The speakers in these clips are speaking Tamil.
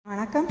வணக்கம்.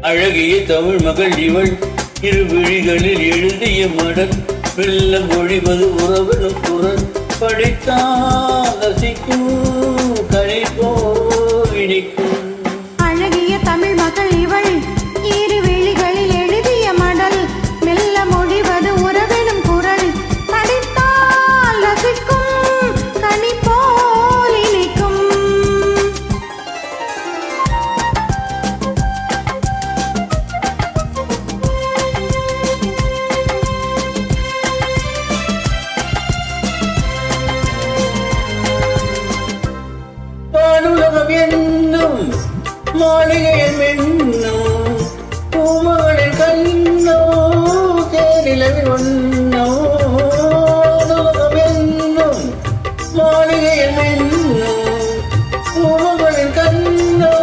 அழகிய தமிழ் மகள் இவள் இரு விழிகளில் எழுதிய மடல் வெல்ல மொழிவது உறவனும் குரல் படித்தால் ரசிக்கும் கலை போல் இனிக்கும். அழகிய தமிழ் மகள் இவள் இரு விழிகளில் எழுதிய மடல் மெல்ல மொழிவது உறவெனும் குரல் படித்தால் ரசிக்கும் கனி போல் இனிக்கும். என்னும் மாளிகையில் மின்னும் பூமகளின் கண்ணோ தேனிலவி ஒன்னோ என்னும் மாளிகையில் மின்னும் பூமகளின் கண்ணோ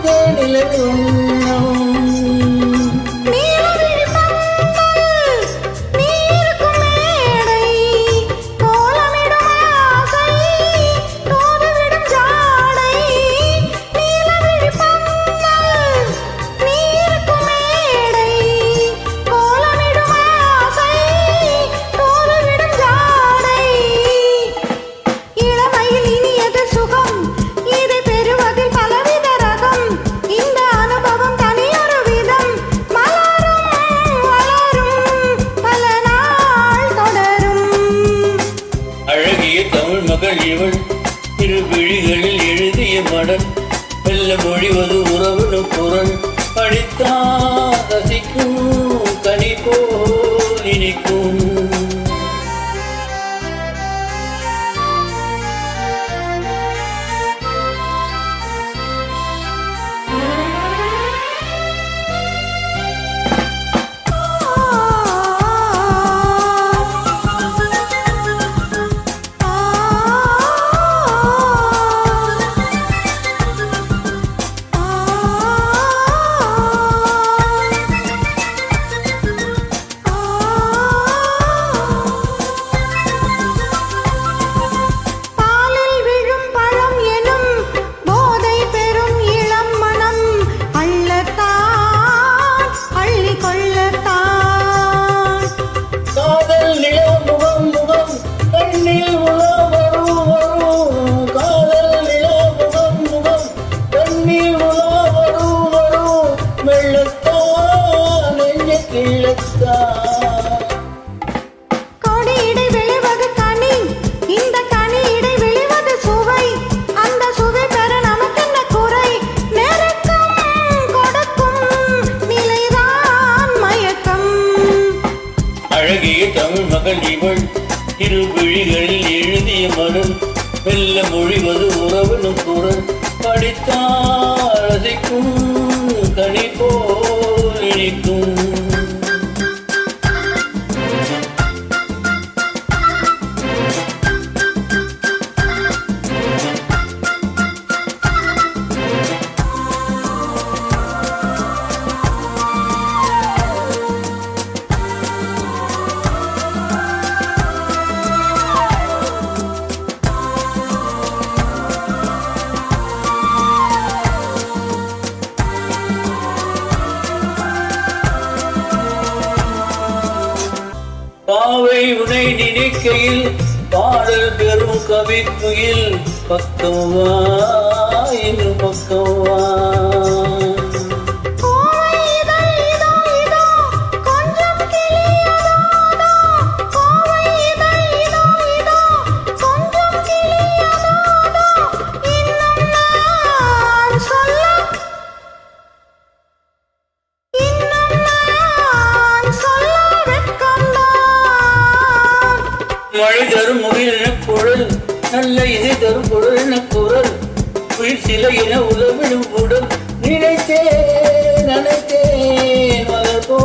தேனிலவி ஒன்னோ. தமிழ் மகள் இவள் இரு விழிகளில் எழுதிய மடல் மெல்ல மொழிவது உறவனும் குரல் படித்தால் ரசிக்கும் கனி போல் இனிக்கும். கொடியிடை விளைவது கனி, இந்த கனியிடை விளைவது சுவை, அந்த சுவை பெற நமக்கென்ன குறை, நெருக்கம் கொடுக்கும் நிலைதான் மயக்கம். அழகிய தமிழ் மகள் இவள் இரு விழிகளில் எழுதிய மடல் மெல்ல மொழிவது உறவனும் குரல் படித்தால் ரசிக்கும் கனி போல் இனிக்கும். பாவை உனை நினைக்கையில் பாடல் பெறும் கவிக்குயில் பக்கவா இன்னும் பக்கவா. கொஞ்சம் கிளியதோ மழை தரும் முகில் என குரல் நல்ல இசை தரும் குரல் என குரல் உயிர் சிலை என உலவிடும் உடல் நினைத்தேன் மலர் போ